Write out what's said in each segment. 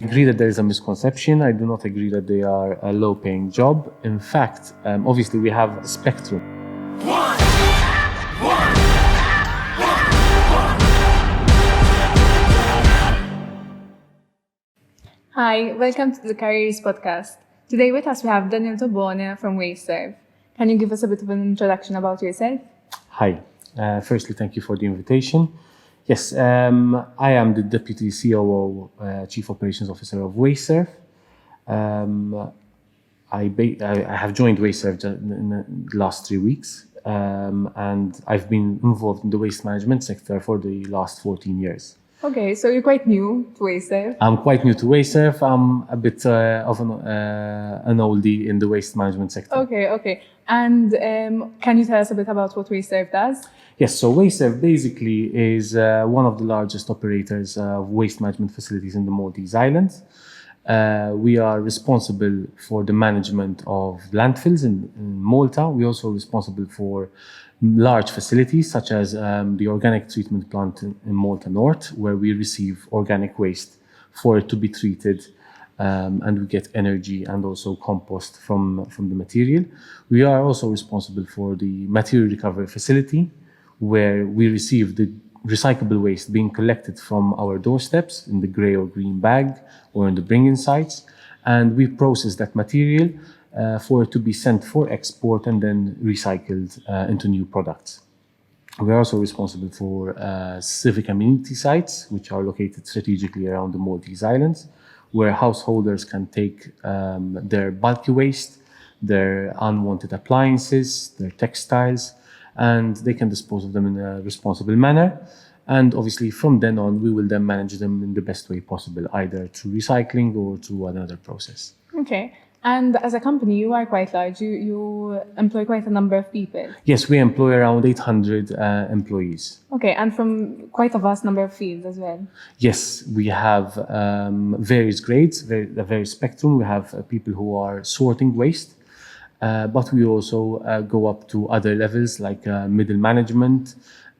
I agree that there is a misconception. I do not agree that they are a low-paying job. In fact, obviously we have a spectrum. Hi, welcome to the Careers Podcast. Today with us we have Daniel Tobone from Wasteserv. Can you give us a bit of an introduction about yourself? Hi. Firstly, thank you for the invitation. Yes, I am the Deputy COO, Chief Operations Officer of Wasteserv. I have joined Wasteserv in the last 3 weeks, and I've been involved in the waste management sector for the last 14 years. Okay, so you're quite new to Wasteserv. I'm quite new to Wasteserv. I'm a bit of an oldie in the waste management sector. Okay. And can you tell us a bit about what Wasteserv does? Yes, so Wasteserv basically is one of the largest operators of waste management facilities in the Maltese Islands. We are responsible for the management of landfills in Malta. We're also responsible for large facilities such as the organic treatment plant in Malta North, where we receive organic waste for it to be treated, and we get energy and also compost from the material. We are also responsible for the material recovery facility, where we receive the recyclable waste being collected from our doorsteps in the grey or green bag or in the bring-in sites, and we process that material for it to be sent for export and then recycled into new products. We are also responsible for civic amenity sites, which are located strategically around the Maltese Islands, where householders can take their bulky waste, their unwanted appliances, their textiles, and they can dispose of them in a responsible manner. And obviously from then on, we will then manage them in the best way possible, either through recycling or through another process. Okay. And as a company, you are quite large. You employ quite a number of people. Yes, we employ around 800 employees. Okay, and from quite a vast number of fields as well. Yes, we have various grades, a various spectrum. We have people who are sorting waste, but we also go up to other levels like middle management,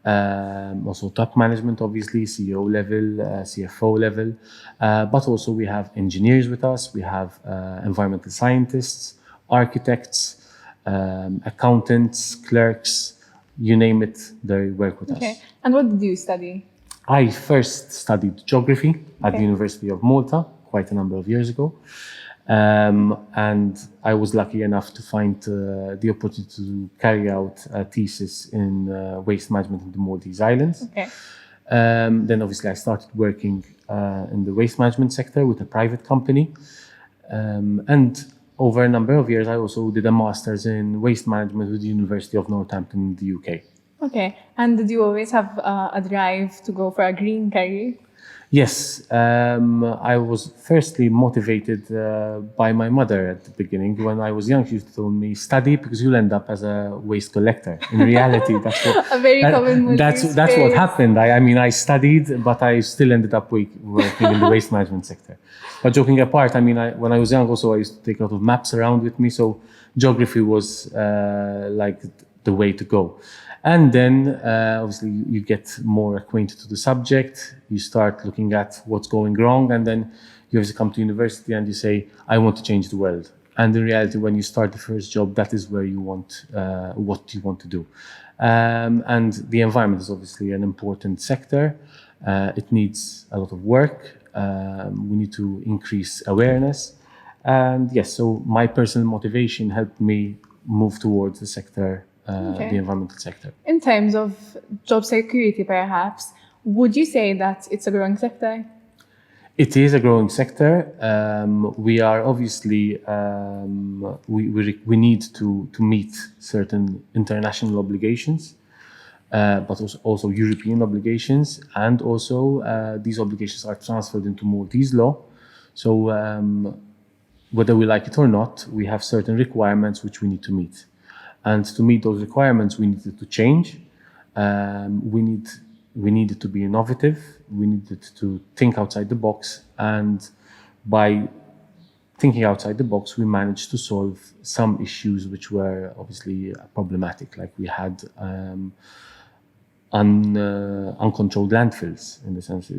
also top management, obviously, CEO level, CFO level, but also we have engineers with us, we have environmental scientists, architects, accountants, clerks, you name it, they work with us. Okay, and what did you study? I first studied geography at the University of Malta quite a number of years ago. And I was lucky enough to find the opportunity to carry out a thesis in waste management in the Maltese Islands. Okay. Then obviously I started working in the waste management sector with a private company. And over a number of years, I also did a master's in waste management with the University of Northampton in the UK. Okay. And did you always have a drive to go for a green career? Yes, I was firstly motivated by my mother at the beginning. When I was young, she used to tell me, study because you'll end up as a waste collector. In reality, that's what a very common that's what happened. I mean, I studied, but I still ended up working in the waste management sector. But joking apart, I mean, when I was young, also I used to take a lot of maps around with me, so geography was like the way to go. And then, obviously, you get more acquainted to the subject, you start looking at what's going wrong, and then you obviously come to university and you say, I want to change the world. And in reality, when you start the first job, that is where you want, what you want to do. And the environment is obviously an important sector. It needs a lot of work. We need to increase awareness. And yes, so my personal motivation helped me move towards the sector, the environmental sector. In terms of job security, perhaps, would you say that it's a growing sector? It is a growing sector. We are obviously, we need to meet certain international obligations, but also European obligations, and also these obligations are transferred into Maltese law. So whether we like it or not, we have certain requirements which we need to meet. And to meet those requirements, we needed to change. We needed to be innovative. We needed to think outside the box. And by thinking outside the box, we managed to solve some issues which were obviously problematic. Like we had uncontrolled landfills. In the sense,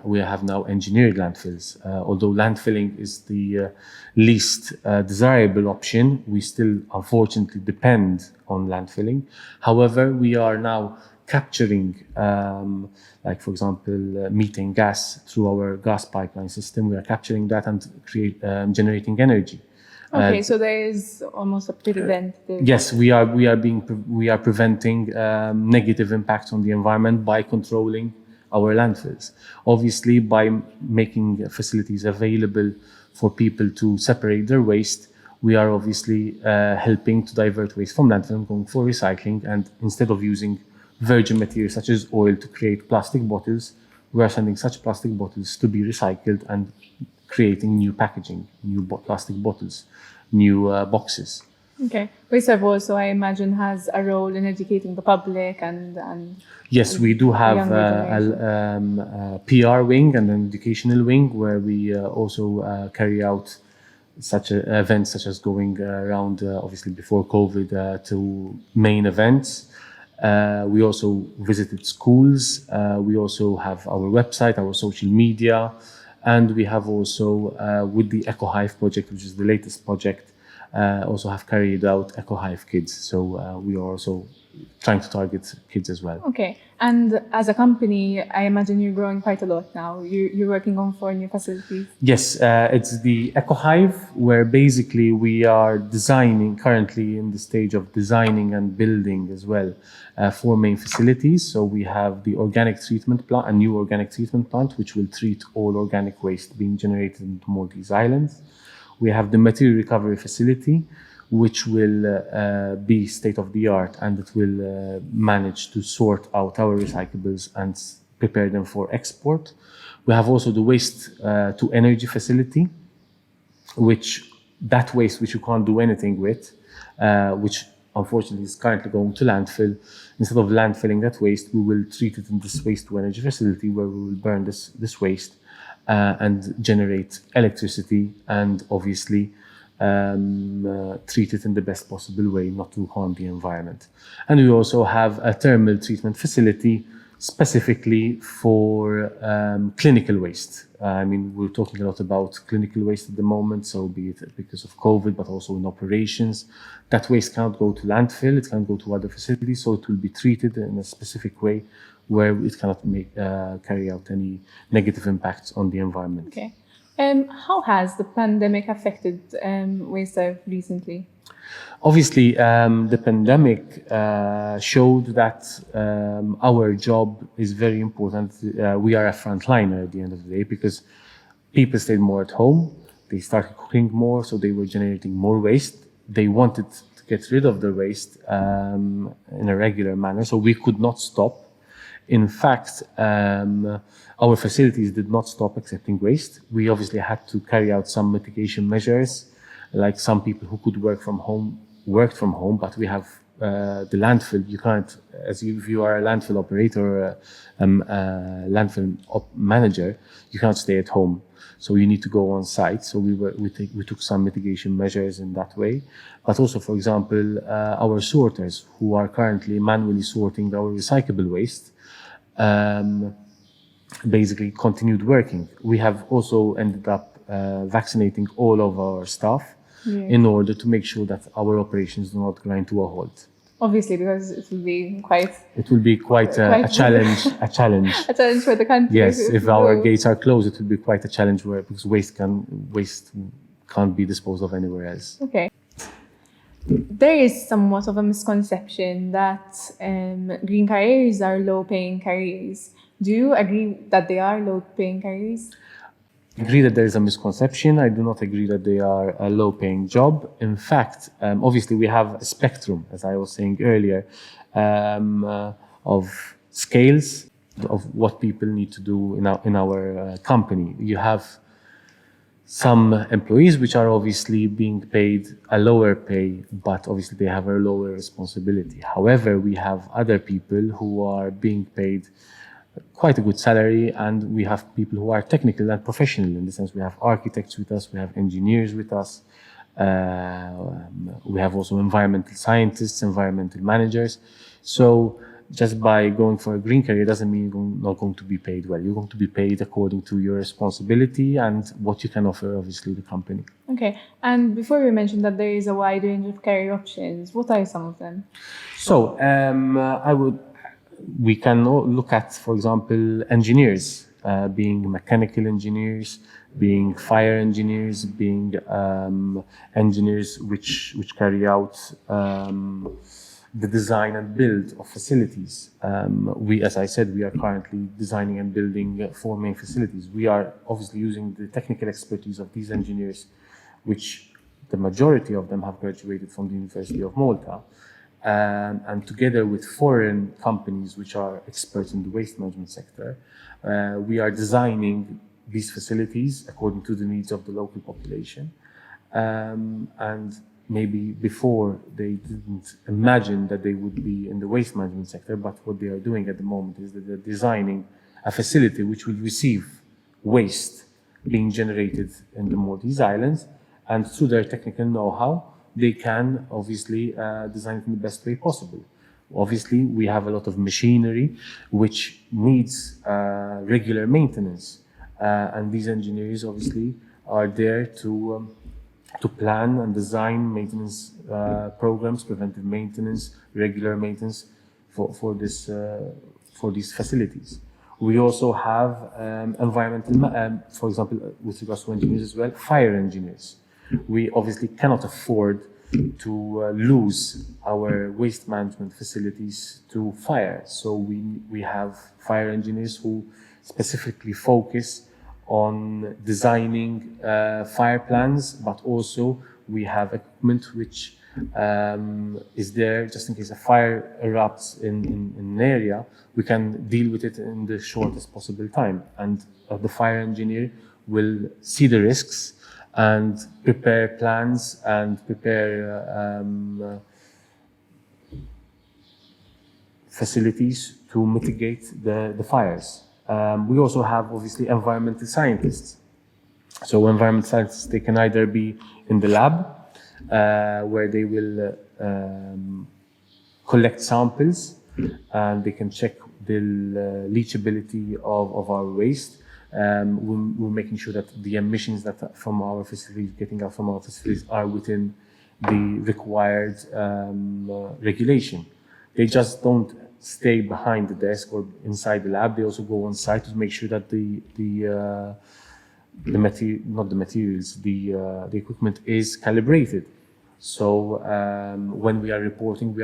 we have now engineered landfills. Although landfilling is the least desirable option, we still unfortunately depend on landfilling. However, we are now capturing, like for example, methane gas through our gas pipeline system. We are capturing that and generating energy. Okay, so there is almost a preventative. Yes, we are preventing negative impacts on the environment by controlling our landfills. Obviously, by making facilities available for people to separate their waste, we are obviously helping to divert waste from landfill and going for recycling. And instead of using virgin materials such as oil to create plastic bottles, we are sending such plastic bottles to be recycled and creating new packaging, new plastic bottles, new boxes. Okay. Wasteserv also, I imagine, has a role in educating the public and yes, we do have younger a PR wing and an educational wing where we also carry out such events such as going around, obviously before COVID, to main events. We also visited schools. We also have our website, our social media. And we have also, with the EcoHive project, which is the latest project, also have carried out EcoHive Kids. So we are also trying to target kids as well. Okay. And as a company, I imagine you're growing quite a lot now. You're working on 4 new facilities. Yes, it's the EcoHive, where basically we are designing, currently in the stage of designing and building as well, 4 main facilities. So we have the organic treatment plant, a new organic treatment plant, which will treat all organic waste being generated in the Maltese Islands. We have the material recovery facility, which will be state-of-the-art, and it will manage to sort out our recyclables and prepare them for export. We have also the waste-to-energy facility, which that waste which you can't do anything with, which unfortunately is currently going to landfill. Instead of landfilling that waste, we will treat it in this waste-to-energy facility where we will burn this waste and generate electricity and obviously treat it in the best possible way, not to harm the environment. And we also have a thermal treatment facility specifically for clinical waste. I mean, we're talking a lot about clinical waste at the moment, so be it because of COVID, but also in operations. That waste cannot go to landfill, it can go to other facilities, so it will be treated in a specific way where it cannot carry out any negative impacts on the environment. Okay. How has the pandemic affected Wasteserv recently? Obviously, the pandemic showed that our job is very important. We are a frontliner at the end of the day because people stayed more at home. They started cooking more, so they were generating more waste. They wanted to get rid of the waste in a regular manner, so we could not stop. In fact, our facilities did not stop accepting waste. We obviously had to carry out some mitigation measures, like some people who could work from home worked from home, but we have the landfill. You can't, if you are a landfill operator or a landfill manager, you can't stay at home. So you need to go on site. So we took some mitigation measures in that way. But also, for example, our sorters who are currently manually sorting our recyclable waste, basically continued working. We have also ended up vaccinating all of our staff in order to make sure that our operations do not grind to a halt. Obviously, because it will be quite... It will be quite a challenge. A challenge. A challenge for the country. Yes, if our gates are closed, it will be quite a challenge because waste can't be disposed of anywhere else. Okay. There is somewhat of a misconception that green careers are low-paying careers. Do you agree that they are low-paying careers? I agree that there is a misconception. I do not agree that they are a low-paying job. In fact, obviously we have a spectrum, as I was saying earlier, of scales of what people need to do in our company. You have some employees which are obviously being paid a lower pay, but obviously they have a lower responsibility. However, we have other people who are being paid quite a good salary, and we have people who are technical and professional in the sense we have architects with us, we have engineers with us, we have also environmental scientists, environmental managers. So just by going for a green career doesn't mean you're not going to be paid well. You're going to be paid according to your responsibility and what you can offer, obviously, the company. Okay, and before we mentioned that there is a wide range of career options, what are some of them? So we can look at, for example, engineers, being mechanical engineers, being fire engineers, being engineers which carry out the design and build of facilities. As I said, we are currently designing and building 4 main facilities. We are obviously using the technical expertise of these engineers, which the majority of them have graduated from the University of Malta. And together with foreign companies which are experts in the waste management sector, we are designing these facilities according to the needs of the local population. And maybe before they didn't imagine that they would be in the waste management sector, but what they are doing at the moment is that they're designing a facility which will receive waste being generated in the Maltese Islands, and through their technical know-how, they can obviously design it in the best way possible. Obviously, we have a lot of machinery which needs regular maintenance, and these engineers obviously are there to plan and design maintenance programs, preventive maintenance, regular maintenance for these facilities. We also have environmental, for example, with regards to engineers as well, fire engineers. We obviously cannot afford to lose our waste management facilities to fire. So we have fire engineers who specifically focus on designing fire plans, but also we have equipment which is there just in case a fire erupts in an area. We can deal with it in the shortest possible time, and the fire engineer will see the risks and prepare plans and prepare facilities to mitigate the fires. We also have obviously environmental scientists. So environmental scientists, they can either be in the lab where they will collect samples and they can check the leachability of our waste. We're making sure that the emissions that from our facilities, getting out from our facilities, are within the required regulation. They just don't stay behind the desk or inside the lab. They also go on site to make sure that the equipment is calibrated. So when we are reporting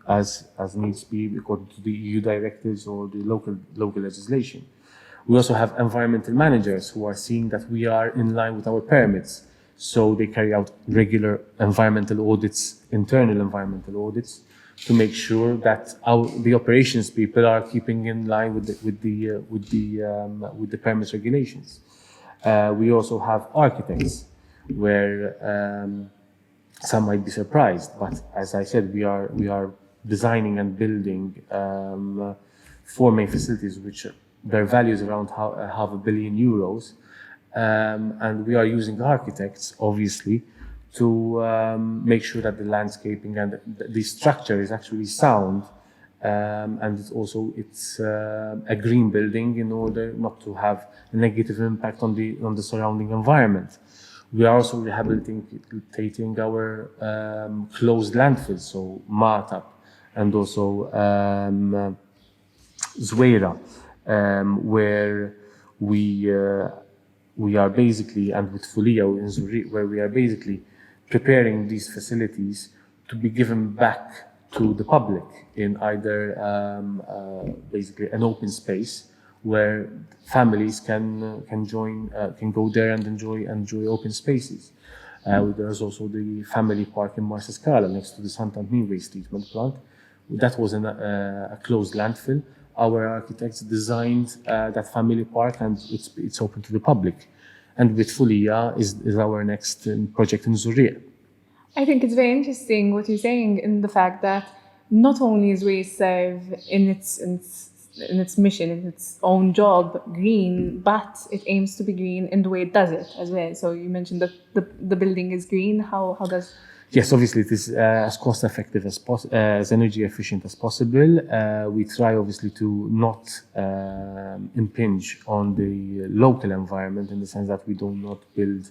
as needs be according to the EU directives or the local legislation. We also have environmental managers who are seeing that we are in line with our permits. So they carry out regular environmental audits, internal environmental audits, to make sure that the operations people are keeping in line with the permits regulations. We also have architects, where some might be surprised, but as I said, we are designing and building 4 main facilities which their value is around €500 million, and we are using architects obviously to make sure that the landscaping and the structure is actually sound, and it's a green building in order not to have a negative impact on the surrounding environment. We are also rehabilitating our closed landfills, so Maltas and also Zuera, where we are basically, and with Fulia in Zurich, where we are basically preparing these facilities to be given back to the public in either basically an open space where families can go there and enjoy open spaces. There's also the family park in Marsa Scala next to the Sant'Antoni waste treatment plant. That was a closed landfill. Our architects designed that family park, and it's open to the public. And with Fulia is our next project in Zurich. I think it's very interesting what you're saying in the fact that not only is Wasteserv in its mission, in its own job, green, but it aims to be green in the way it does it as well. So you mentioned that the building is green. How does Yes, obviously it is as cost effective as energy efficient as possible. We try obviously to not impinge on the local environment in the sense that we do not build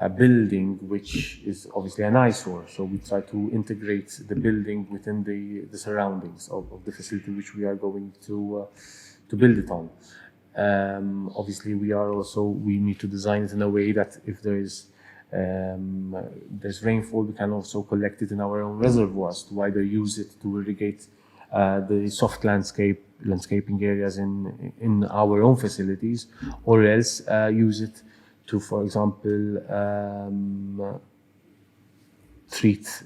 a building which is obviously an eyesore. So we try to integrate the building within the surroundings of the facility which we are going to build it on. Obviously, we need to design it in a way that if there's rainfall, we can also collect it in our own reservoirs to either use it to irrigate the soft landscaping areas in our own facilities, or else use it to, for example, treat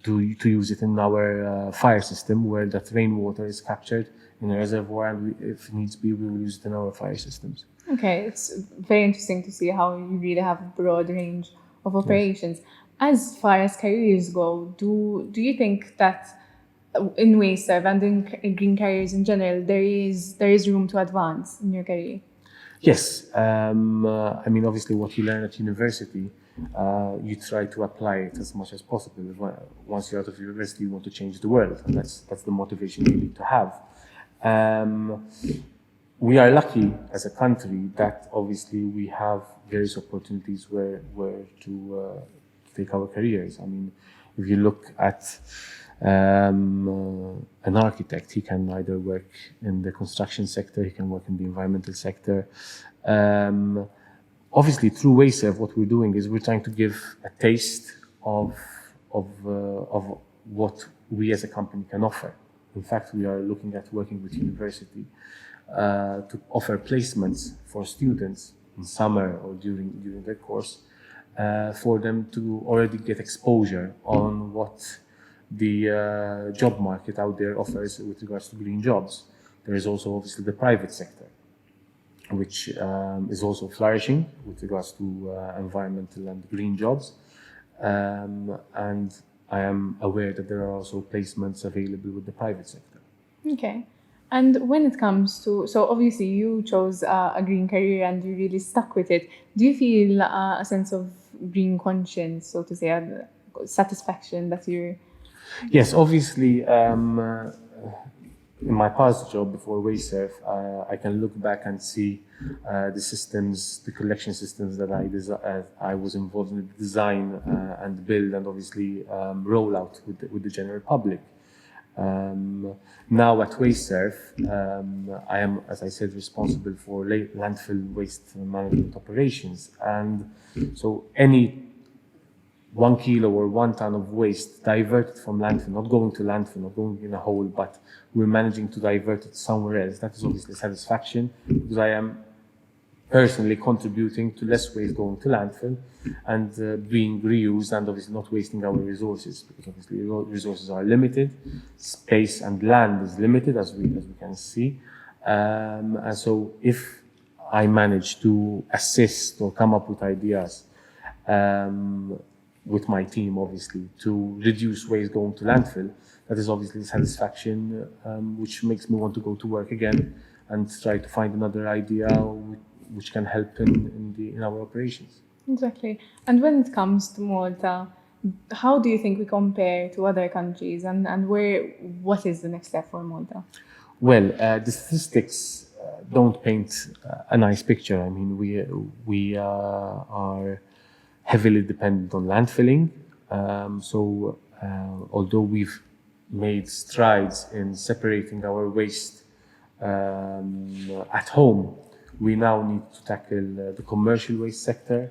to use it in our fire system, where that rainwater is captured in a reservoir, and if needs be, we will use it in our fire systems. Okay, it's very interesting to see how you really have a broad range of operations. Yes. As far as careers go, do you think that in Wasteserv and in green careers in general, there is room to advance in your career? Yes, I mean, obviously, what you learn at university, you try to apply it as much as possible. Once you're out of university, you want to change the world, and that's the motivation you need to have. We are lucky as a country that obviously we have various opportunities where to take our careers. I mean, if you look at an architect, he can either work in the construction sector, he can work in the environmental sector. Obviously, through Wasteserv, what we're doing is we're trying to give a taste of what we as a company can offer. In fact, we are looking at working with university to offer placements for students in summer or during their course for them to already get exposure on what the job market out there offers with regards to green jobs. There is also obviously the private sector, which is also flourishing with regards to environmental and green jobs. And I am aware that there are also placements available with the private sector. Okay. And when it comes to, so obviously you chose a green career and you really stuck with it. Do you feel a sense of green conscience, so to say, a satisfaction that you're... Yes, obviously, in my past job before Wasteserv, I can look back and see the systems, the collection systems that I was involved in the design and build, and obviously rollout with the general public. Now at Wasteserv, I am, as I said, responsible for landfill waste management operations, and so any 1 kilo or 1 ton of waste diverted from landfill, not going to landfill, not going in a hole, but we're managing to divert it somewhere else. That is obviously satisfaction, because I am personally contributing to less waste going to landfill and being reused, and obviously not wasting our resources, because obviously resources are limited, space and land is limited, as we can see. And so if I manage to assist or come up with ideas with my team, obviously, to reduce waste going to landfill, that is obviously satisfaction, which makes me want to go to work again and try to find another idea which can help in our operations. Exactly. And when it comes to Malta, how do you think we compare to other countries, and what is the next step for Malta? Well, the statistics don't paint a nice picture. I mean, we are heavily dependent on landfilling. So although we've made strides in separating our waste at home, we now need to tackle the commercial waste sector,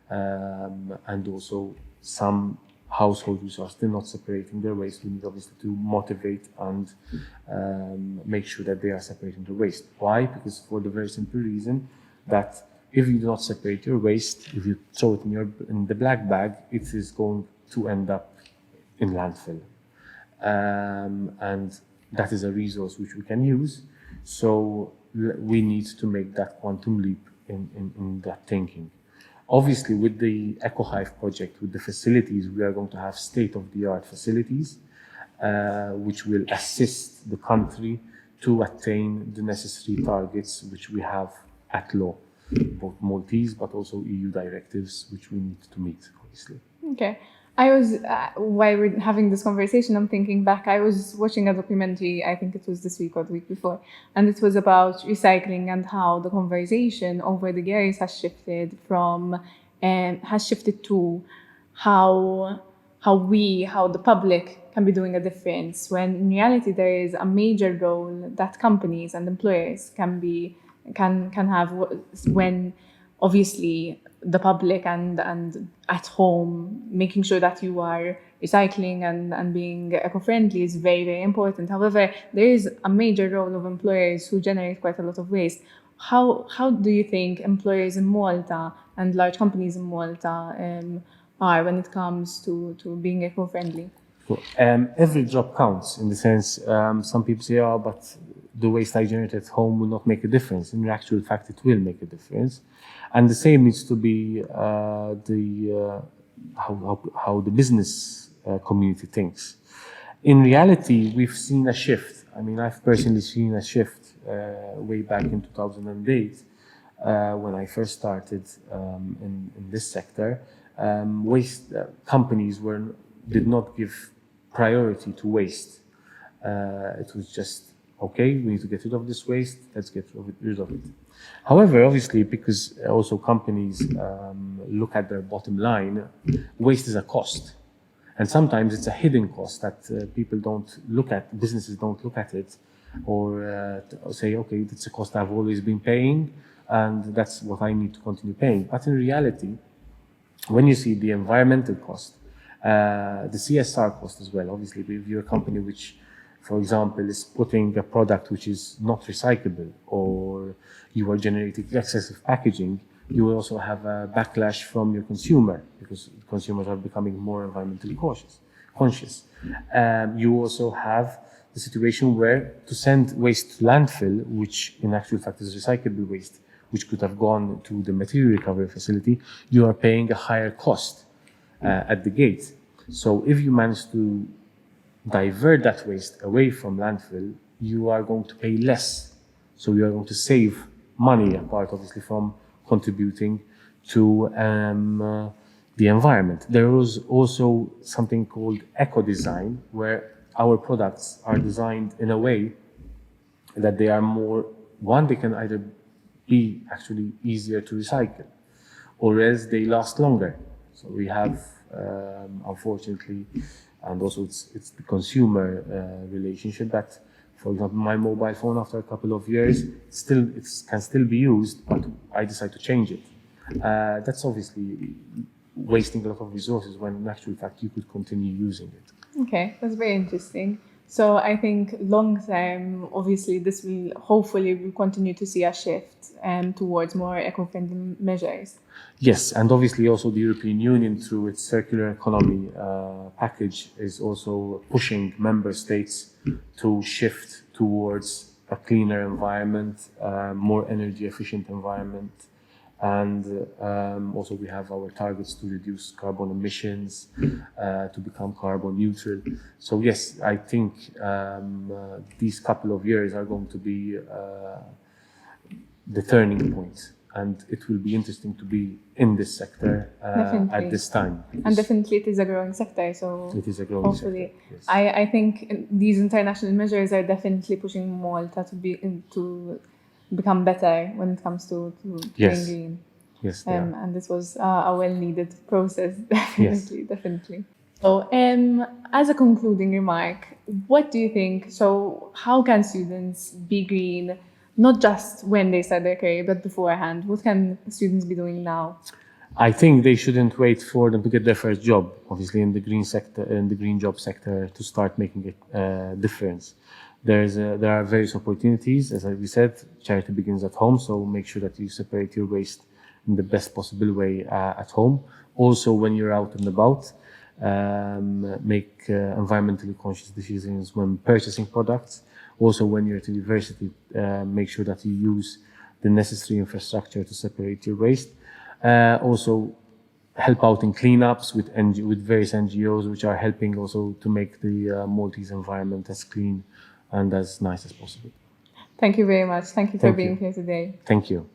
and also some households which are still not separating their waste. We need obviously to motivate and make sure that they are separating their waste. Why? Because for the very simple reason that if you do not separate your waste, if you throw it in the black bag, it is going to end up in landfill. And that is a resource which we can use. So we need to make that quantum leap in that thinking. Obviously, with the EcoHive project, with the facilities, we are going to have state-of-the-art facilities, which will assist the country to attain the necessary targets which we have at law, both Maltese but also EU directives, which we need to meet, obviously. Okay. I was, while we're having this conversation, I'm thinking back. I was watching a documentary, I think it was this week or the week before, and it was about recycling and how the conversation over the years has shifted to how how the public can be doing a difference, when in reality there is a major role that companies and employers can have when obviously the public and at home, making sure that you are recycling and being eco-friendly is very, very important. However, there is a major role of employers who generate quite a lot of waste. How do you think employers in Malta and large companies in Malta are when it comes to being eco-friendly? So, every drop counts in the sense, some people say, oh, but the waste I generate at home will not make a difference. In actual fact, it will make a difference. And the same needs to be how the business community thinks. In reality, we've seen a shift. I mean, I've personally seen a shift way back in 2008 when I first started in this sector. Waste companies did not give priority to waste. It was just, okay, we need to get rid of this waste, let's get rid of it. However, obviously, because also companies look at their bottom line, waste is a cost. And sometimes it's a hidden cost that people don't look at, businesses don't look at it, or say, okay, it's a cost I've always been paying, and that's what I need to continue paying. But in reality, when you see the environmental cost, the CSR cost as well, obviously, if you're a company which, for example, is putting a product which is not recyclable, or you are generating excessive packaging, you will also have a backlash from your consumer, because consumers are becoming more environmentally conscious. You also have the situation where to send waste to landfill, which in actual fact is recyclable waste, which could have gone to the material recovery facility, you are paying a higher cost at the gate. So if you manage to divert that waste away from landfill, you are going to pay less. So you are going to save money, apart obviously from contributing to the environment. There is also something called eco-design, where our products are designed in a way that they are more, one, they can either be actually easier to recycle, or else they last longer. So we have, unfortunately, and also it's the consumer relationship that, for example, my mobile phone after a couple of years, it can still be used, but I decide to change it. That's obviously wasting a lot of resources when in actual fact you could continue using it. Okay, that's very interesting. So I think long term, obviously, this will hopefully we'll continue to see a shift towards more eco-friendly measures. Yes, and obviously also the European Union, through its circular economy package, is also pushing member states to shift towards a cleaner environment, more energy efficient environment. And also we have our targets to reduce carbon emissions, to become carbon neutral. So yes, I think these couple of years are going to be the turning point. And it will be interesting to be in this sector at this time. And definitely it is a growing sector. So it is a growing hopefully, sector. Yes. I think these international measures are definitely pushing Malta to become better when it comes to Yes. being green. Yes, and this was a well-needed process, definitely, Yes. definitely. So, as a concluding remark, what do you think? So, how can students be green, not just when they start their career, but beforehand? What can students be doing now? I think they shouldn't wait for them to get their first job, obviously in the green sector, in the green job sector, to start making a difference. There are various opportunities. As we said, charity begins at home, so make sure that you separate your waste in the best possible way at home. Also, when you're out and about, make environmentally conscious decisions when purchasing products. Also, when you're at university, make sure that you use the necessary infrastructure to separate your waste. Also, help out in cleanups with various NGOs, which are helping also to make the Maltese environment as clean and as nice as possible. Thank you very much. Thank you for being here today. Thank you.